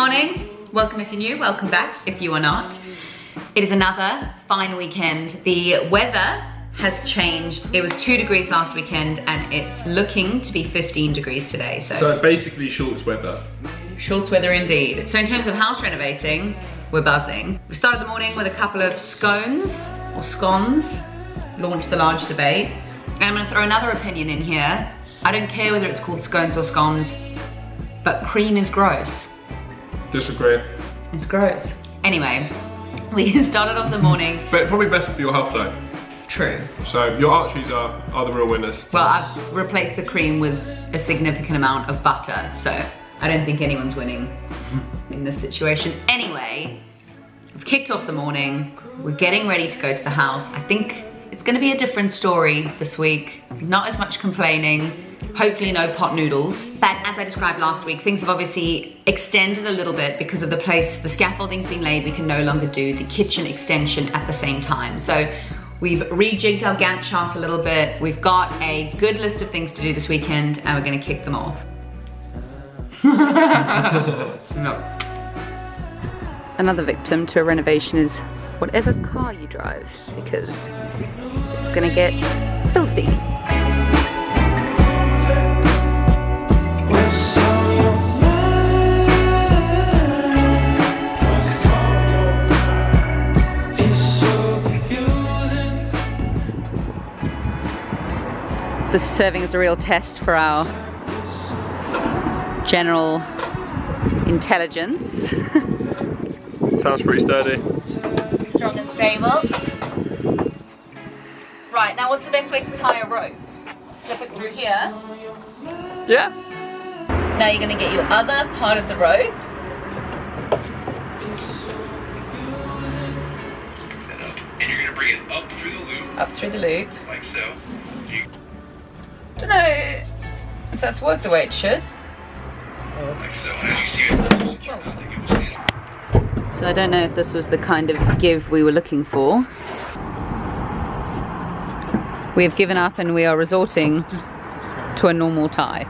morning. Welcome if you're new, welcome back if you are not. It is another fine weekend. The weather has changed. It was 2 degrees last weekend and it's looking to be 15 degrees today. So basically shorts weather. Shorts weather indeed. So in terms of house renovating, we're buzzing. We started the morning with a couple of scones, launched the large debate. And I'm gonna throw another opinion in here. I don't care whether it's called scones or scones, but cream is gross. Disagree. It's gross. Anyway, we started off the morning. But probably better for your health though. True. So your arteries are the real winners. Well, I've replaced the cream with a significant amount of butter, so I don't think anyone's winning in this situation. Anyway, we've kicked off the morning. We're getting ready to go to the house. I think it's gonna be a different story this week. Not as much complaining. Hopefully no pot noodles. But as I described last week, things have obviously extended a little bit because of the place, the scaffolding's been laid, we can no longer do the kitchen extension at the same time. So we've rejigged our Gantt chart a little bit. We've got a good list of things to do this weekend and we're gonna kick them off. No. Another victim to a renovation is whatever car you drive, because it's gonna get filthy. This is serving as a real test for our general intelligence. Sounds pretty sturdy. Strong and stable. Right, now what's the best way to tie a rope? Slip it through here. Yeah. Now you're gonna get your other part of the rope. And you're gonna bring it up through the loop. Up through the loop. Like so. Don't know if that's worked the way it should. Like so. And as you see it, I think it will stand. So I don't know if this was the kind of give we were looking for. We have given up and we are resorting to a normal tie.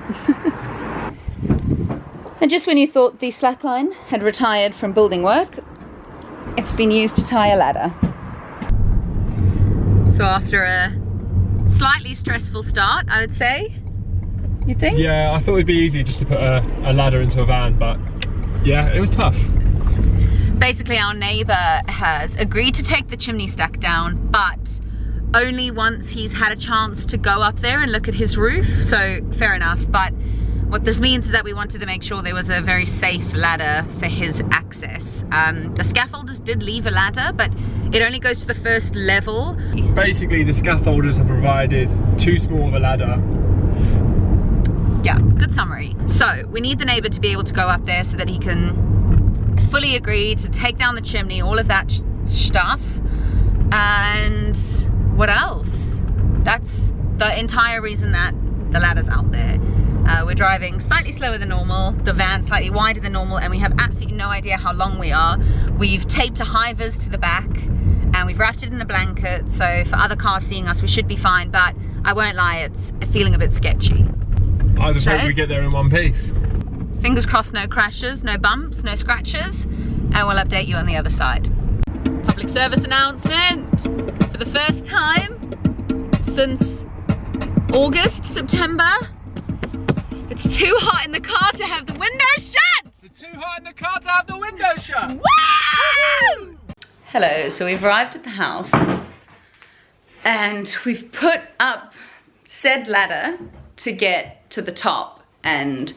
And just when you thought the slackline had retired from building work, it's been used to tie a ladder. So after a slightly stressful start, I would say, you think? Yeah, I thought it'd be easy just to put a ladder into a van, but yeah, it was tough. Basically, our neighbour has agreed to take the chimney stack down, but only once he's had a chance to go up there and look at his roof, so fair enough. But what this means is that we wanted to make sure there was a very safe ladder for his access. The scaffolders did leave a ladder, but it only goes to the first level. Basically, the scaffolders have provided too small of a ladder. Yeah, good summary. So we need the neighbour to be able to go up there so that he can fully agree to take down the chimney, all of that stuff. And what else? That's the entire reason that the ladder's out there. We're driving slightly slower than normal, the van slightly wider than normal, and we have absolutely no idea how long we are. We've taped a high vis to the back and we've wrapped it in a blanket, so for other cars seeing us we should be fine, but I won't lie, it's feeling a bit sketchy. I just hope we get there in one piece. Fingers crossed, no crashes, no bumps, no scratches, and we'll update you on the other side. Public service announcement! For the first time since August, September, it's too hot in the car to have the window shut! It's too hot in the car to have the window shut! Woo! Hello, so we've arrived at the house and we've put up said ladder to get to the top, and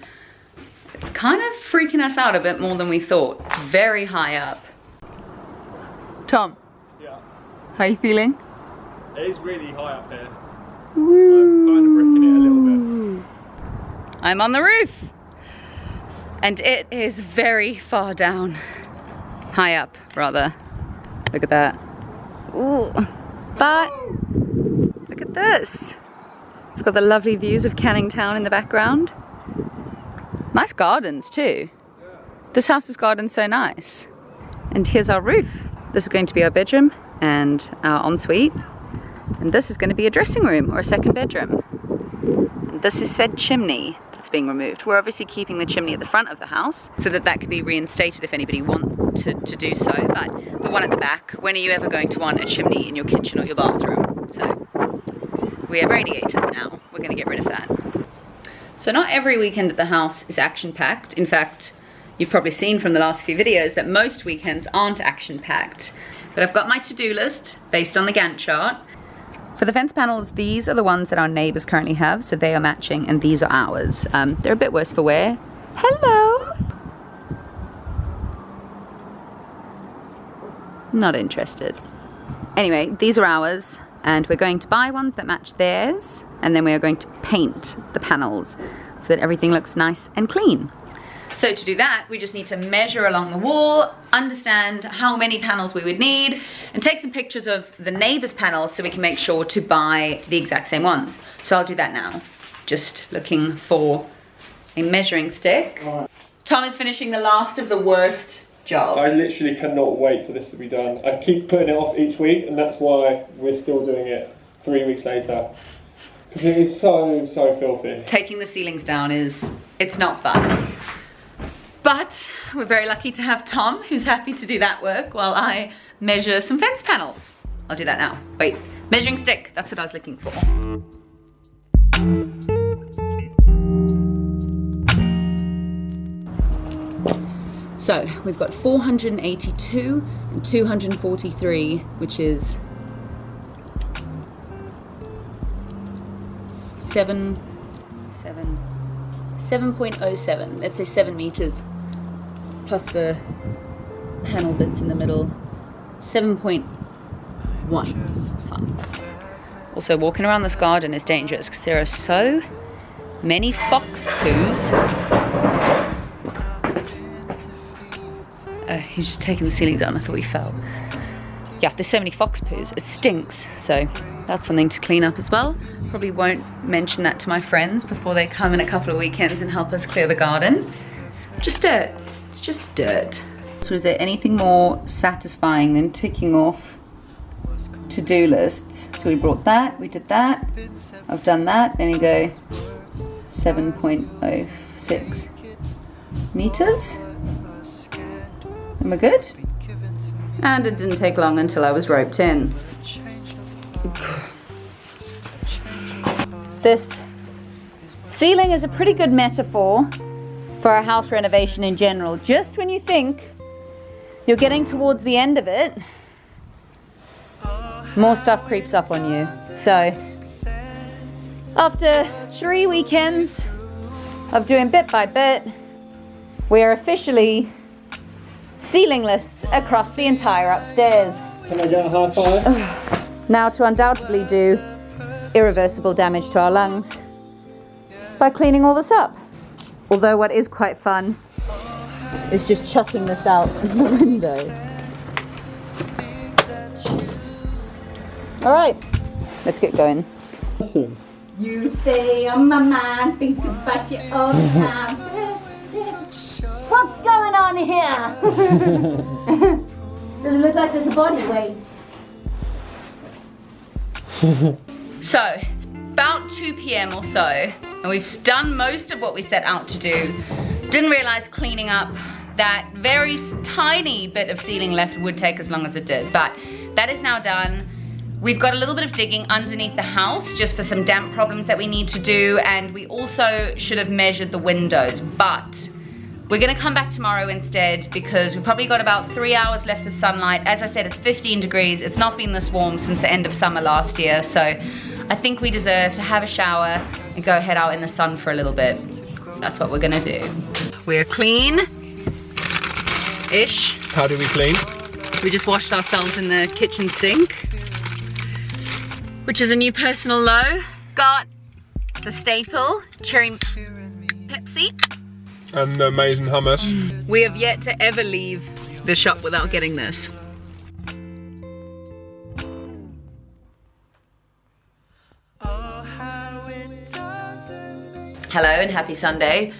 it's kind of freaking us out a bit more than we thought. It's very high up. Tom? Yeah. How are you feeling? It is really high up here. Woo. I'm kind of bricking it a little bit. I'm on the roof and it is very far down. High up, rather. Look at that. Ooh. But look at this. We've got the lovely views of Canning Town in the background. Nice gardens too. This house is gardened so nice. And here's our roof. This is going to be our bedroom and our ensuite. And this is going to be a dressing room or a second bedroom. And this is said chimney that's being removed. We're obviously keeping the chimney at the front of the house so that that could be reinstated if anybody wanted to do so. But the one at the back, when are you ever going to want a chimney in your kitchen or your bathroom? So we have radiators now. We're going to get rid of that. So not every weekend at the house is action-packed. In fact, you've probably seen from the last few videos that most weekends aren't action-packed. But I've got my to-do list based on the Gantt chart. For the fence panels, these are the ones that our neighbors currently have, so they are matching, and these are ours. They're a bit worse for wear. Hello! Not interested. Anyway, these are ours, and we're going to buy ones that match theirs, and then we are going to paint the panels so that everything looks nice and clean. So to do that, we just need to measure along the wall, understand how many panels we would need, and take some pictures of the neighbor's panels so we can make sure to buy the exact same ones. So I'll do that now. Just looking for a measuring stick. Tom is finishing the last of the worst job. I literally cannot wait for this to be done. I keep putting it off each week, and that's why we're still doing it 3 weeks later. Because it is so filthy. Taking the ceilings down it's not fun. But we're very lucky to have Tom, who's happy to do that work while I measure some fence panels. I'll do that now. Wait, measuring stick, that's what I was looking for. So we've got 482 and 243, which is 7.07, let's say 7 meters, plus the panel bits in the middle, 7.1. Fun. Also, walking around this garden is dangerous because there are so many fox poos. He's just taking the ceiling down, I thought he fell. Yeah, there's so many fox poos, it stinks, so that's something to clean up as well. Probably won't mention that to my friends before they come in a couple of weekends and help us clear the garden. Just dirt, it's just dirt. So is there anything more satisfying than ticking off to-do lists? So we brought that, we did that, I've done that, then we go 7.06 meters, and we're good. And it didn't take long until I was roped in. This ceiling is a pretty good metaphor for a house renovation in general. Just when you think you're getting towards the end of it, more stuff creeps up on you. So after 3 weekends of doing bit by bit, we are officially ceilingless across the entire upstairs. Can I get a high five? Now to undoubtedly do irreversible damage to our lungs by cleaning all this up. Although what is quite fun is just chucking this out the window. Alright, let's get going. Awesome. You stay on my mind, think about you all the time. What's going on here? Does it look like there's a body weight? So, it's about 2 p.m. or so, and we've done most of what we set out to do. Didn't realize cleaning up that very tiny bit of ceiling left would take as long as it did, but that is now done. We've got a little bit of digging underneath the house just for some damp problems that we need to do, and we also should have measured the windows, but we're gonna come back tomorrow instead because we've probably got about 3 hours left of sunlight. As I said, it's 15 degrees. It's not been this warm since the end of summer last year, so I think we deserve to have a shower and go head out in the sun for a little bit. So that's what we're gonna do. We're clean-ish. How do we clean? We just washed ourselves in the kitchen sink, which is a new personal low. Got the staple, cherry Pepsi. And the amazing hummus. We have yet to ever leave the shop without getting this. Hello and happy Sunday. You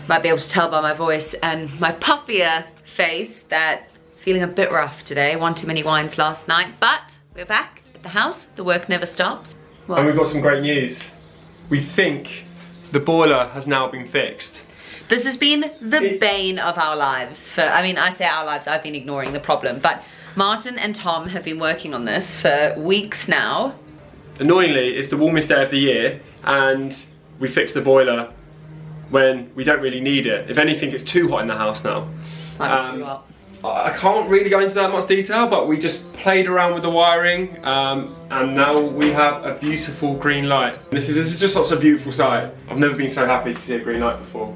might be able to tell by my voice and my puffier face that feeling a bit rough today. One too many wines last night, but we're back at the house. The work never stops. And we've got some great news. We think the boiler has now been fixed. This has been the bane of our lives. I say our lives, I've been ignoring the problem, but Martin and Tom have been working on this for weeks now. Annoyingly, it's the warmest day of the year, and we fixed the boiler when we don't really need it. If anything, it's too hot in the house now. Might be too hot. I can't really go into that much detail, but we just played around with the wiring, and now we have a beautiful green light. This is just such a beautiful sight. I've never been so happy to see a green light before.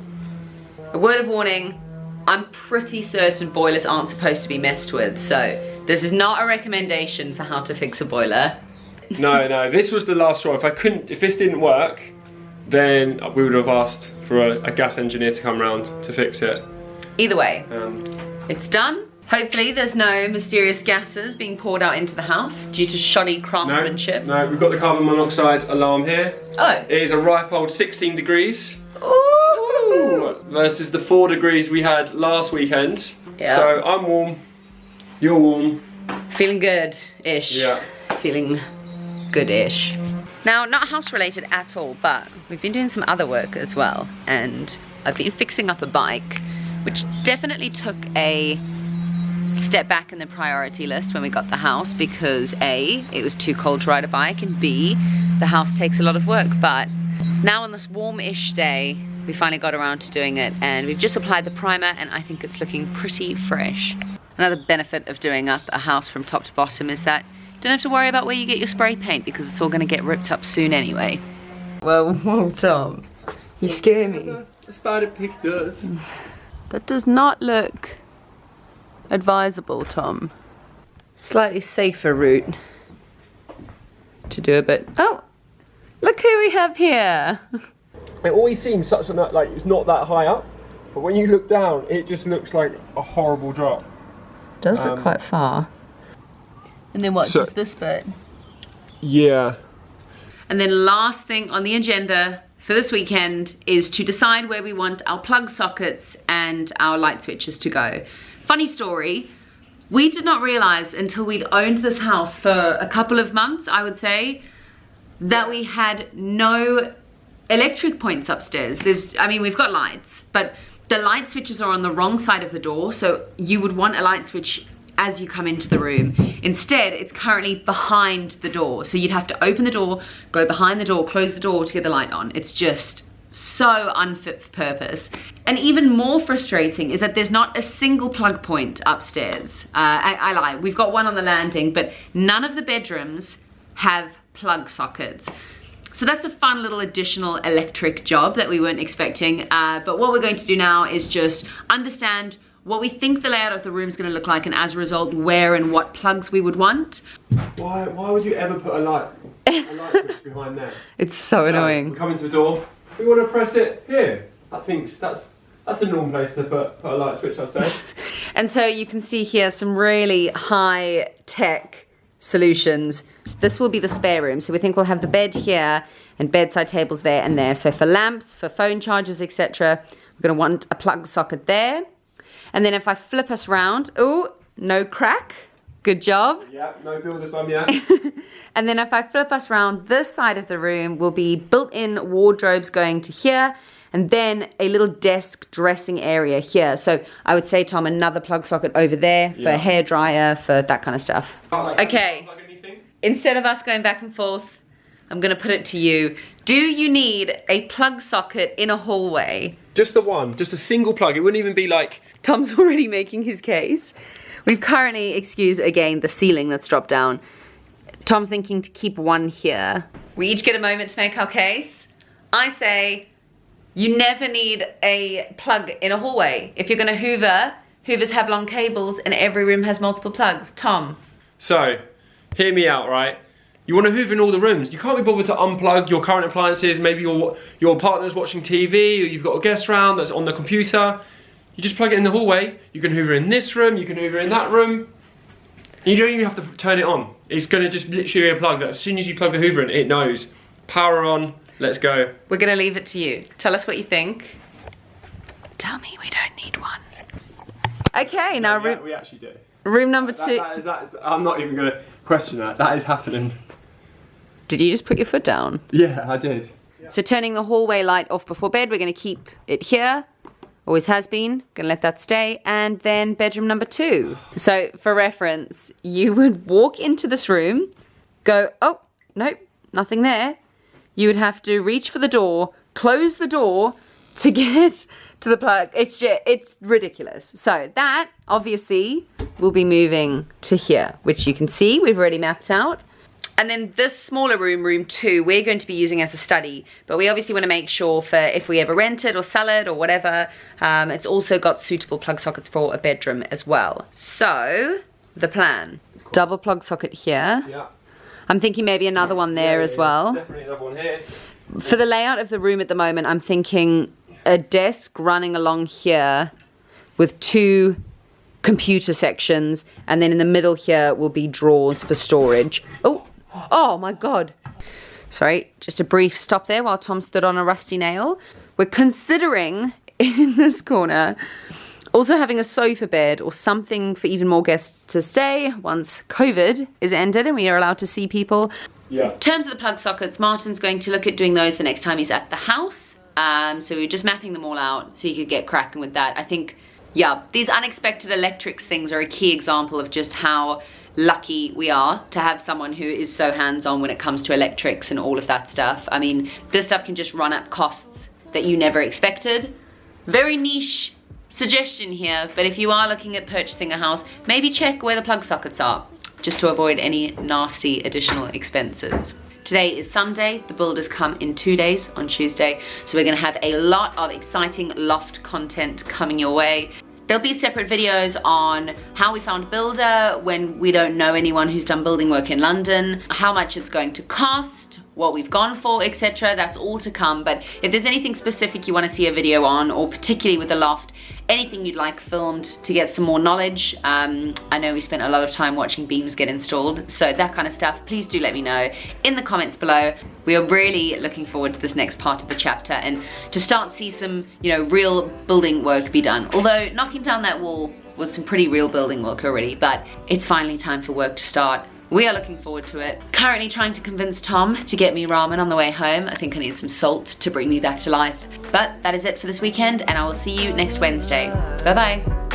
A word of warning, I'm pretty certain boilers aren't supposed to be messed with, so this is not a recommendation for how to fix a boiler. No, this was the last straw. If this didn't work, then we would have asked for a gas engineer to come around to fix it. Either way, it's done. Hopefully there's no mysterious gases being poured out into the house due to shoddy craftsmanship. No, we've got the carbon monoxide alarm here. Oh. It is a ripe old 16 degrees. Ooh. Versus the 4 degrees we had last weekend. Yeah. So I'm warm, you're warm. Feeling good-ish. Yeah. Feeling good-ish. Now, not house related at all, but we've been doing some other work as well, and I've been fixing up a bike, which definitely took a step back in the priority list when we got the house, because A, it was too cold to ride a bike, and B, the house takes a lot of work. But now on this warm-ish day, we finally got around to doing it, and we've just applied the primer, and I think it's looking pretty fresh. Another benefit of doing up a house from top to bottom is that you don't have to worry about where you get your spray paint, because it's all going to get ripped up soon anyway. Whoa, Tom, you scare me. A spider pig does. That does not look advisable, Tom. Slightly safer route to do a bit. Oh, look who we have here. It always seems such a, like, it's not that high up, but when you look down, it just looks like a horrible drop. It does look quite far. And then what, just this bit? Yeah. And then last thing on the agenda for this weekend is to decide where we want our plug sockets and our light switches to go. Funny story, we did not realize until we'd owned this house for a couple of months, I would say, that we had no electric points upstairs. We've got lights, but the light switches are on the wrong side of the door, so you would want a light switch as you come into the room. Instead, it's currently behind the door, so you'd have to open the door, go behind the door, close the door to get the light on. It's just so unfit for purpose. And even more frustrating is that there's not a single plug point upstairs. I lie, we've got one on the landing, but none of the bedrooms have plug sockets. So that's a fun little additional electric job that we weren't expecting. But what we're going to do now is just understand what we think the layout of the room is going to look like, and as a result, where and what plugs we would want. Why would you ever put a light switch behind there? It's so annoying. We come into the door, we want to press it here. That's a normal place to put a light switch, I'd say. And so you can see here some really high-tech solutions. This will be the spare room, so we think we'll have the bed here and bedside tables there and there. So for lamps, for phone chargers, etc., we're going to want a plug socket there. And then if I flip us round, oh, no crack, good job. Yeah, no builder's bum yet. And then if I flip us round, this side of the room will be built-in wardrobes going to here, and then a little desk dressing area here. So I would say, Tom, another plug socket over there for a hairdryer, for that kind of stuff. Okay, instead of us going back and forth, I'm gonna put it to you. Do you need a plug socket in a hallway? Just the one, just a single plug. It wouldn't even be like... Tom's already making his case. We've currently, excuse again, the ceiling that's dropped down. Tom's thinking to keep one here. We each get a moment to make our case. I say, you never need a plug in a hallway. If you're gonna Hoover, Hoovers have long cables and every room has multiple plugs. Tom? So, hear me out, right? You want to Hoover in all the rooms. You can't be bothered to unplug your current appliances. Maybe your partner's watching TV, or you've got a guest round that's on the computer. You just plug it in the hallway. You can Hoover in this room, you can Hoover in that room. And you don't even have to turn it on. It's going to just literally be a plug that as soon as you plug the Hoover in, it knows. Power on, let's go. We're going to leave it to you. Tell us what you think. Tell me we don't need one. Okay, now we actually do. Room number two. That is, I'm not even going to question that. That is happening. Did you just put your foot down? Yeah, I did. So turning the hallway light off before bed, we're gonna keep it here. Always has been, gonna let that stay. And then bedroom number 2. So for reference, you would walk into this room, go, oh, nope, nothing there. You would have to reach for the door, close the door to get to the plug. It's ridiculous. So that obviously will be moving to here, which you can see we've already mapped out. And then this smaller room, room 2, we're going to be using as a study, but we obviously want to make sure for if we ever rent it or sell it or whatever, it's also got suitable plug sockets for a bedroom as well. So the plan, double plug socket here. Yeah. I'm thinking maybe another one there as well. Definitely another one here. For the layout of the room at the moment, I'm thinking a desk running along here with 2 computer sections, and then in the middle here will be drawers for storage. Oh my God. Sorry, just a brief stop there while Tom stood on a rusty nail. We're considering in this corner also having a sofa bed or something for even more guests to stay once COVID is ended and we are allowed to see people. Yeah. In terms of the plug sockets, Martin's going to look at doing those the next time he's at the house. So we're just mapping them all out so you could get cracking with that. I think, yeah, these unexpected electrics things are a key example of just how lucky we are to have someone who is so hands-on when it comes to electrics and all of that stuff. I mean, this stuff can just run up costs that you never expected. Very niche suggestion here, but if you are looking at purchasing a house, maybe check where the plug sockets are, just to avoid any nasty additional expenses. Today is Sunday, the builders come in 2 days on Tuesday, so we're gonna have a lot of exciting loft content coming your way. There'll be separate videos on how we found a builder when we don't know anyone who's done building work in London, how much it's going to cost, what we've gone for, etc. That's all to come, but if there's anything specific you want to see a video on, or particularly with the loft, anything you'd like filmed to get some more knowledge, I know we spent a lot of time watching beams get installed, so that kind of stuff, please do let me know in the comments below. We are really looking forward to this next part of the chapter and to start to see some, you know, real building work be done. Although knocking down that wall was some pretty real building work already, but it's finally time for work to start. We are looking forward to it. Currently trying to convince Tom to get me ramen on the way home. I think I need some salt to bring me back to life. But that is it for this weekend, and I will see you next Wednesday. Bye bye.